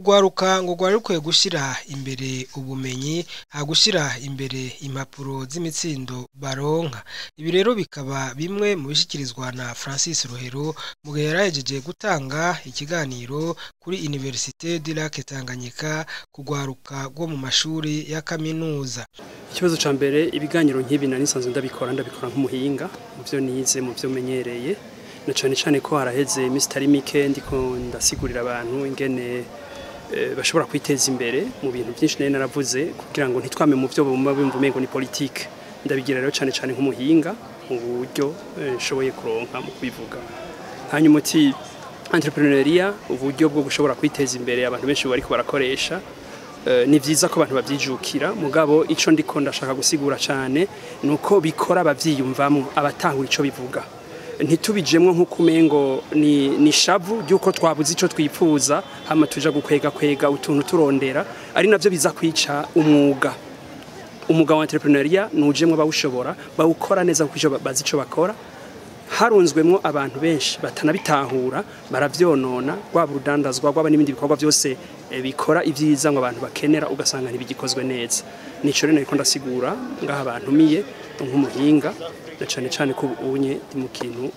Ugwaruka ngo rwarukwiye gushira imbere ubumenyi hagushira imbere impapuro z'imitsindo baronka. Ibi rero bikaba bimwe mu bishikirizwa na Francis Rohero mu gihe yarahejeje gutanga ikiganiro kuri Université du Lac Tanganyika kugwaruka rwo mu mashuri ya kaminuza. Ikibazo ca mbere ibiganiro nk'ibi nari nsanzwe ndabikora nk'umuhinga mu byo nize mu byo menyereye na cane ko haraheze Mr. Mike ndiko ndasigurira abantu ingene bashobora kwiteza imbere mu bintu byinshi nari naravuze kugira ngo ntitwame mu byo bumva bimvumengo ni politique. Ndabigira rero cane nk'umuhinga mu buryo nshoboye kuronka mu kubivuga. Hanyuma uti entrepreneuria uburyo bwo gushobora kwiteza imbere abantu benshi bariko barakoresha ni vyiza ko abantu bavyijukira mugabo ico ndiko ndashaka gusigura cane nuko bikora abavyiyumvamo abatahura ico bivuga. Ntitubijemwe nk'ukumengo ni shavu ryuko twabuze ico twipfuza hama tuja gukwega utuntu turondera ari navyo biza kwica umwuga wa entrepreneuria nujemwe bawushobora bawukora neza kuko bazi ico bakora harunzwemwo abantu benshi batanabitahura baravyonona rwaba urudandazwa rwaba n'ibindi bikorwa byose bikora ivyiza ngo abantu bakenera ugasanga ntibigikozwe neza. Nico rero nariko ndasigura ngaha abantu miye nk'umuhinga na cane ko ubunye mu kintu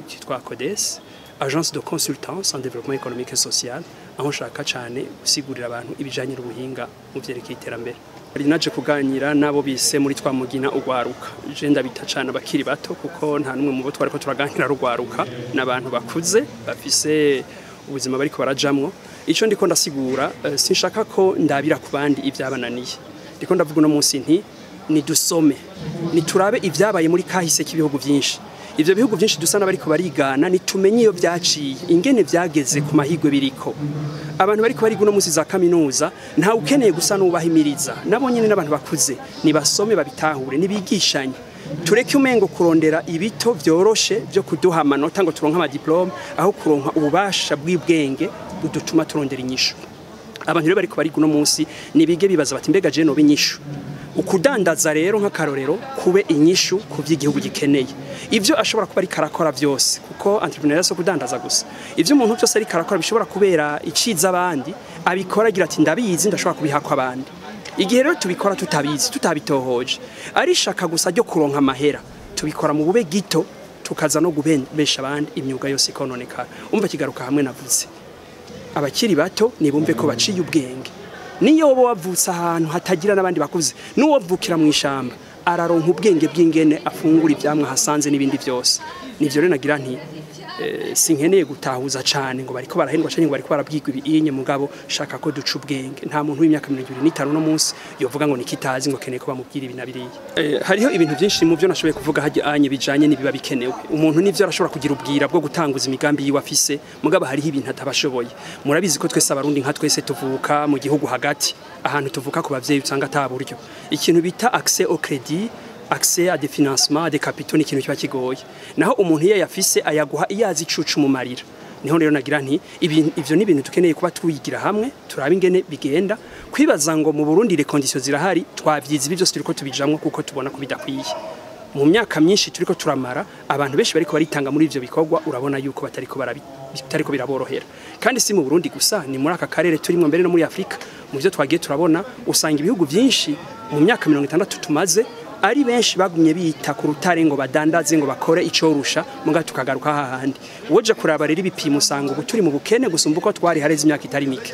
cyitwa CODES Agence de Consultance en Développement Économique et Social aho nshaka cane gusigurira abantu ibijanye n'ubuhinga mu vyerekeye iterambere. Ari naje kuganira nabo bise muri twamugina ugwaruka je ndabita cane abakiri bato kuko nta numwe mu bo twariko turaganira rugwaruka n'abantu bakuze bafise ubuzima bariko barajamwo. Ico ndiko ndasigura sinshaka ko ndabira ku bandi ivyabananiye ndiko ndavuga no munsi nti ni dusome ni turabe ivyabaye muri kahise k'ibihugu byinshi. Ivyo bihugu byinshi dusana bariko barigana nitumenye iyo byaciye ingene vyageze ku mahigwe biriko. Abantu bariko bari guno musi za kaminuza nta ukeneye gusa n'ubahimiriza nabo nyene n'abantu bakuze ni basome babitahure nibigishanye. Tureke umengo kurondera ibito vyoroshe byo kuduha amanota ngo turonka ama diplome aho kuronka ububasha bw'ibwenge budutuma turondera inyishu. Abantu rero bariko bari guno musi nibige bibaza bati mbega je no binyishu. Ukudandaza rero nk'akarorero kube inyishu ku by'igihugu gikeneye. Ivyo ashobora kuba ari karakora byose kuko entrepreneur so kudandaza gusa. Ivyo umuntu byose ari karakora bishobora kubera iciza abandi abikora agira ati ndabizi ndashobora kubihakwa abandi. Igihe rero tubikora tutabizi tutabitohoje ari shaka gusa ryo kuronka amahera tubikora mu bube gito tukaza no gubesha abandi imyuga yose ikononekara. Umva kigaruka hamwe navuze abakiri bato nibumve ko baciye ubwenge. Niyo bo wavutse ahantu hatagira n'abandi bakuze n'uwavukira mu ishamba araronka ubwenge bw'ingene afungura ivyamwa hasanze n'ibindi byose. Nivyo rero nagira nti sinkeneye gutahuza cane ngo bariko barahendwa cyane ngo bariko barabwirwa ibinye mugabo shaka ko duca ubwenge. Nta muntu w'imyaka 25 no munsi yovuga ngo nikitazi ngo keneye ko bamubwira ibinabiriye. Hariho ibintu byinshi mu byo nashoboye kuvuga haje anye bijanye nibiba bikenewe. Umuntu nivyo arashobora kugira ubwira bwo gutanguza imigambi yiwe afise mugabo hariho ibintu atabashoboye. Murabizi ko twese abarundi nka twese tuvuka mu gihugu hagati ahantu tuvuka ku bavyeyi usanga ataburyo. Ikintu bita accès au crédit accès à des financements des capitaux ni kintu kiba kigoye. Naho umuntu iyo yafise ayaguha iyazi icucu mu marira. Niho rero nagira nti ivyo ni ibintu tukeneye kuba twigira hamwe turaba ingene bigenda kwibaza ngo mu Burundi les conditions zirahari twavyiza ibi byose turiko tubijamwe kuko tubona ko bidakwiye. Mu myaka myinshi turiko turamara abantu benshi bariko baritanga muri ivyo bikorwa urabona yuko bitariko biraborohera. Kandi si mu Burundi gusa ni muri aka karere turimo mbere no muri Afrika mu byo twagiye turabona usanga ibihugu byinshi mu myaka 60 tumaze ari benshi bagumye bita ku rutare ngo badandaze ngo bakore icorusha muga tukagaruka hahandi. Woje kuraba rero ibipimo usanga ubu turi mu bukene gusumba uko twari hareze imyaka itari mike.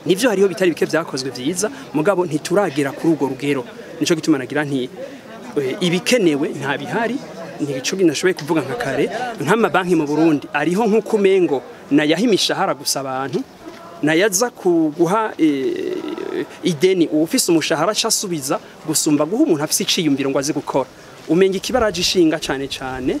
Nivyo hariho bitari bike vyakozwe vyiza mugabo ntituragera kuri ugo rugero. Nico gituma nagira nti ibikenewe nta bihari ntigico ginashoboye kuvuga nka kare nk'amabanki mu Burundi ariho nk'ukumengo na yahimishahara gusa abantu nayaza kuguha ideni ufise umushahara cyasubiza gusumba guha umuntu afise iciyumviro ngo aze gukora. Umenga ikibaraje ishinga cane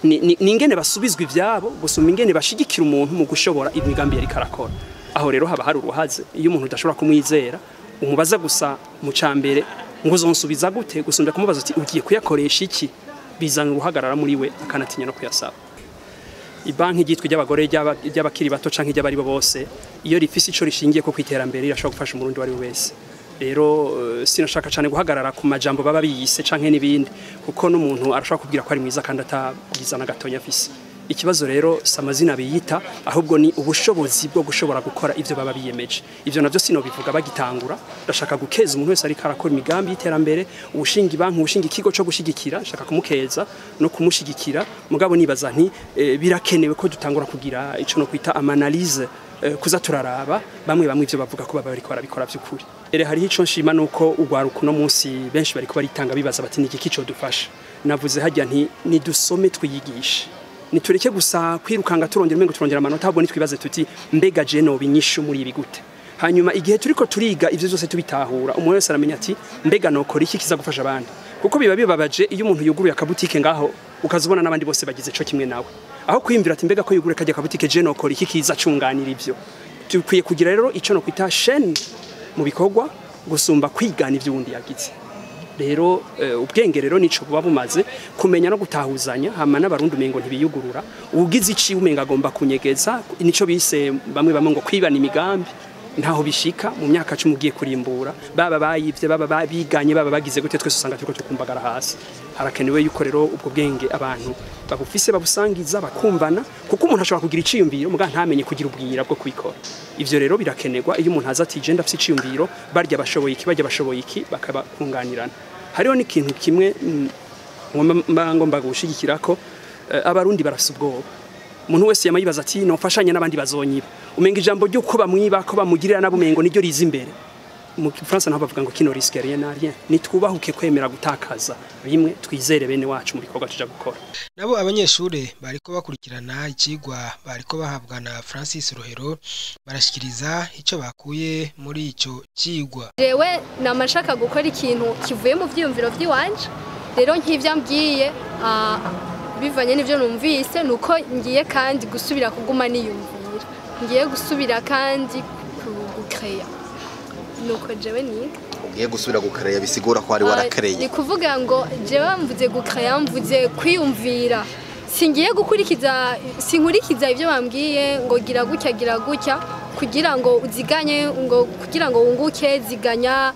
ningene basubizwa ivyabo gusumba ingene bashigikira umuntu mu gushobora imigambi yari karakora. Aho rero haba hari uruhaze iyo umuntu udashobora kumwizera umubaza gusa mu cambere ngo uzonsubiza gute gusumba kumubaza uti ugiye kuyakoresha iki bizana uruhagarara muri we akanatinya no kuyasaba. Ibanki gitwe ry'abagore ry'abakiri bato canke ry'abari bo bose iyo rifise ico rishingiye ko kwiterambere irashobora gufasha umurundi wari wese. Rero sinashaka cyane guhagarara ku majambo baba biyise canke n'ibindi kuko n'umuntu arashobora kubwira ko ari mwiza kandi atabwiza na gatonya afise. ikibazo rero si amazina biyita ahubwo ni ubushobozi bwo gushobora gukora ivyo baba biyemeje. Ivyo navyo sino bivuga bagitangura, ndashaka gukeza umuntu wese ariko arakora imigambi y'iterambere, ubushinga banki, ubushinga ikigo cyo gushigikira, ndashaka kumukeza no kumushigikira. Mugabo nibaza nti birakenewe ko dutangura kugira ico no kwita analyse, kuza turaraba bamwe ivyo bavuga ko baba bariko barabikora by'ukuri. Hari ico nshima nuko ugwaruka no munsi benshi bariko baritanga bibaza bati ni iki cyo dufasha. Navuze hajya nti ni dusome twiyigishe, nitureke gusa kwirukanga turongera amanota, ahubwo nitwibaze tuti mbega je no binyishu muri ibi gute. Hanyuma igihe turiko turiga ivyo byose tubitahura, umuntu wese aramenya ati mbega nokora iki kiza gufasha abandi, kuko biba bibabaje iyo umuntu yuguruye akabutike ngaho ukazubona n'abandi bose bagize co kimwe nawe, aho kwiyumvira ati mbega ko yugure kajya akabutike je nokora iki kiza cunganira ivyo. Tukwiye kugira rero ico no kwita chaîne mu bikorwa gusumba kwigana ivyo wundi yagize. Rero ubwenge rero nico buba bumaze kumenya no gutahuzanya, hama n'abarundi umengo ntibiyugurura, ugize ici umenga agomba kunyegeza, nico bise bamwe ngo kwibana imigambi ntaho bishika. Mu myaka 10 ugiye kurimbura, baba bayivye, baba babiganye, baba bagize gute, twese usanga turiko tukumbagara hasi. Harakenewe yuko rero ubwo bwenge abantu babufise babusangiza, bakumvana, kuko umuntu ashobora kugira iciyumviro muga ntamenye kugira ubwira bwo kubikora. Ivyo rero birakenerwa iyo umuntu aza ati je ndafise iciyumviro, barya bashoboye iki bakabakunganirana. Hariho n'ikintu kimwe ngomba gushigikira ko abarundi barafise ubwoba. Umuntu wese yamayibaza ati nofashanya n'abandi bazonyiba, umenga ijambo ryo ko bamwiba ko bamugirira nabumengo niryo riza imbere. Mu France naho bavuga ngo kino risque rien n'a rien, nitwubahuke kwemera gutakaza bimwe, twizere bene wacu mu bikorwa tuja gukora. Nabo abanyeshure bariko bakurikirana ikigwa bariko bahabwa na Francis Rohero barashikiriza ico bakuye muri ico kigwa. Jewe namashaka gukora ikintu kivuye mu vyiyumviro vy'iwanje, rero nk'ivyambwiye bivanye n'ivyo numvise nuko ngiye kandi gusubira kuguma niyumvira, ngiye gusubira kandi gucrea. Nuko jewe niga ugiye gusubira gucrea bisigura ko ari warakreye. Ni kuvuga ngo jewe mvuze gucrea, mvuze kwiyumvira, singiye sinkurikiza ivyo bambwiye ngo gira gutya kugira ngo uziganye, ngo kugira ngo wunguke, ziganya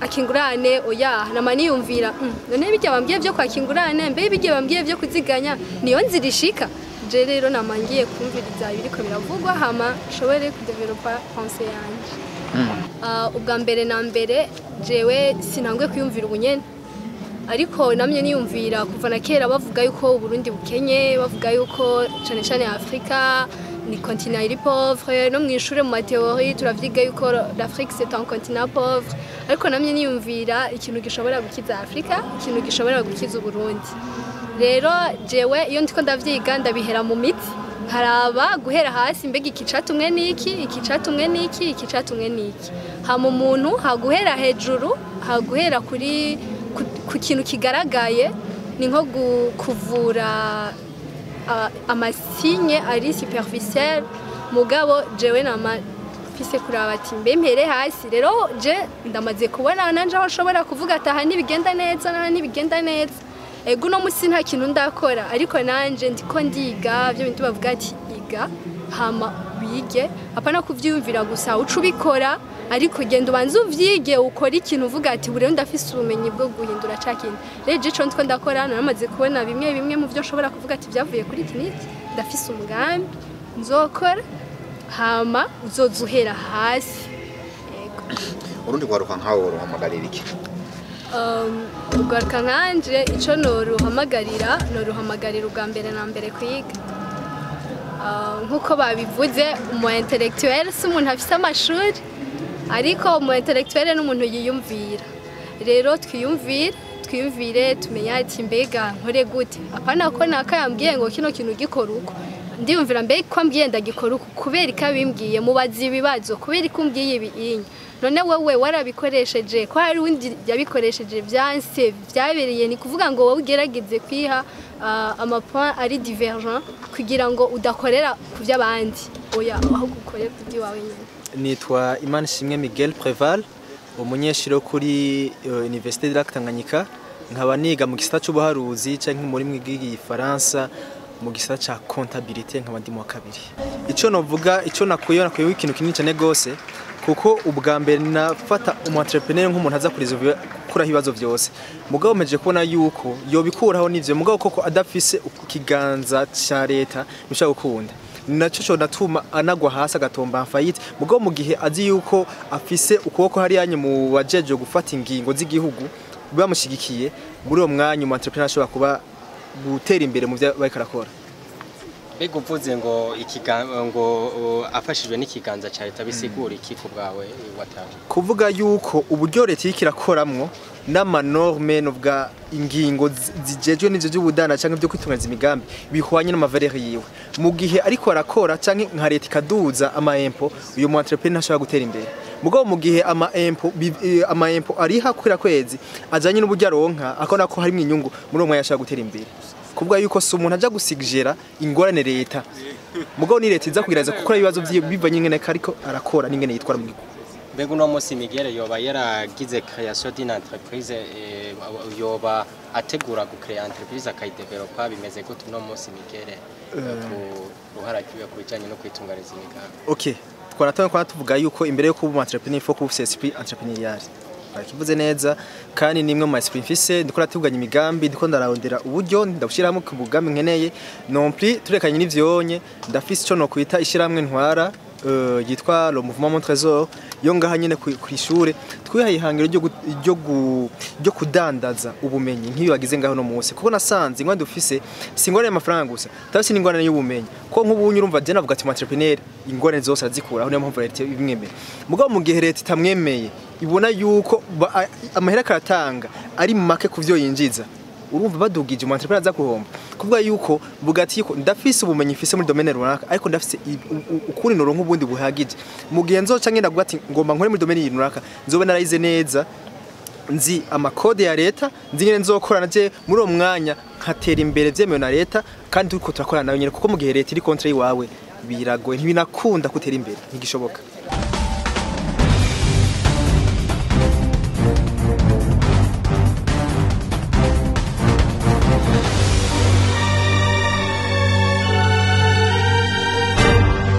akingurane. Oya, nama niyumvira none bijya bambwiye byo kwakingurane, mbe bijya bambwiye byo kuziganya niyo nzirishika. Je rero namangiye kumviriza ibiriko biravugwa, hama shobore kudevelopa pensée yanje. Ubwa mbere na mbere jewe sinangwe kwiyumvira ubunyene, ariko namye niyumvira kuva na kera bavuga yuko Burundi bukenye, bavuga yuko cyane Afrika ni continent iri pauvre, no mwishure mu théorie turavyiga yuko l'Afrique c'est un continent pauvre, ariko namye niyumvira ikintu gishobora gukiza Afrika, ikintu gishobora gukiza Burundi. Rero jewe iyo ndiko ndavyiga ndabihera mu miti, haraba guhera hasi, mbega ikicatumwe niki, hama umuntu haguhera hejuru, haguhera ku kintu kigaragaye, ni nko kuvura amasinye ari superficiel. Mugabo jewe namafise kuraba ati mbe mpere hasi. Rero je ndamaze kubona nanje aho nshobora kuvuga ati aha ntibigenda neza, ego no musi nta kintu ndakora, ariko nanje ndiko ndiga byo bintu bavuga ati iga hama wige, apana kuvyumvira gusa ucubikora, ariko genda ubanze uvyige, ukora ikintu uvuga ati bure ndafise ubumenyi bwo guhindura cakindi. Rero je co ndiko ndakora, naramaze kubona bimwe mu byo nshobora kuvuga ati byavuye kuri kiniki, ndafise umugambi nzokora, hama uzozuhera hasi. Ego urundi kwaruka nkawo ruhamagarira iki? Ugaruka nkanje ico noruhamagarira ubwa mbere na mbere kwiga. Nkuko babivuze, umu intellectuel si umuntu afise amashuri, ariko umu intellectuel n'umuntu yiyumvira. Rero twiyumvire tumenya ati mbega nkore gute, apana ko nakayambwiye ngo kino kintu gikora uko, ndiyumvira mbega ko ambwiye ndagikora uko, kubera ikabimbwiye mubazi ibibazo, kubera ikumbwiye ibinyi, none wewe warabikoresheje ko hari undi yabikoresheje byanse byabereye, ni kuvuga ngo wowe ugerageze kwiha amapoint ari divergent kugira ngo udakorera ku by'abandi, oya aho gukorera ku by'iwawe nyine. Nitwa Imanishimwe Miguel Preval, umunyeshuri kuri Université de Lac Tanganyika, nkaba niga mu gisata cy'ubuharuzi canke muri mwigi Faransa mu gisata ca comptabilité, nkaba ndi mu kabiri. Ico novuga, ico nakuye ikintu kinini cyane gose, kuko ubwa mbere nafata umu entrepreneur nk'umuntu aza gukuraho ibibazo byose mugabo meje kubona yuko yobikuraho n'ivyo mugabo koko adafise ikiganza ca leta bishaka gukunda naco cyo natuma anagwa hasi agatomba fayite mugabo mu gihe azi yuko afise ukuboko hari yanye mu bajeje gufata ingingo z'igihugu bamushigikiye muri uwo mwanya mu entrepreneur ashobora kuba gutera imbere mu byo barikarakora. Mbega uvuze ngo ngo afashijwe n'ikiganza cya leta bisigura iki ku bwawe wataje? Kuvuga yuko uburyo leta ikirakoramwo n'amanorme n'ubwa ingingo zijejwe n'ivyo by'ubudana canke byo kwitunganya imigambi bihwanye n'amavaleur yiwe mu gihe ariko arakora canke nka leta ikaduza ama-impôt uyo mu entrepreneur ashobora gutera imbere mugabo mu gihe ama-impôt ari hakwira kwezi ajanye n'uburyo aronka akona ko harimo inyungu muri uwo mwanya ashobora gutera imbere kuvuga yuko si umuntu aja gusigijera ingorane leta mugabo ni leta iza kugerageza gukora ibibazo bivanye n'ingene ariko arakora n'ingene yitwara mu gihugu. Mbega uno munsi Miguel yoba yaragize création d'une entreprise yoba ategura gucrea entreprise akayidevelopa bimeze gute uno munsi Miguel ku ruhara kiwe ku bijanye no kwitunganyiriza imigambi? Okay, twaratanga tuvuga yuko imbere yo kuba entrepreneur faut kuba esprit entrepreneurial. Kivuze neza kandi nimwe mu esprit mfise ndiko ratuganya imigambi ndiko ndararondera uburyo ndabushiramo ku bugambi nkeneye non plus turekanye n'ivyonye ndafise ico no kwita ishiramwe ntwara yitwa le mouvement Mon Trésor yo ngaha nyene ku ishure twihaye ihangiro ryo kudandaza ubumenyi nk'iyo bagize ngaho no munsi kuko nasanze ingwande dufise singorane y'amafaranga gusa tafise n'ingorane y'ubumenyi ko nk'ubunyu urumva je navuga ati entrepreneur ingorane zose azikura aho niyo mpamvu leta ibimwemeye mugabo mu gihe leta itamwemeye ibona yuko amahera karatanga ari make kuvyo yinjiza urumva badugije mu entrepreneur za kuhomba kuvuga yuko bugati yuko ndafise ubumenyi mfise muri domaine runaka ariko ndafise ukuri noro nk'ubundi buhagije mu gihe nzoca ngenda kuvuga ati ngomba nkore muri domaine runaka nzobe narayize neza nzi amakode ya leta nzi ngene nzokorana je muri uwo mwanya nkatera imbere vyemewe na leta kandi turiko turakorana nayo nyene kuko mu gihe leta iri contre iwawe biragoye ntibinakunda kutera imbere ntigishoboka.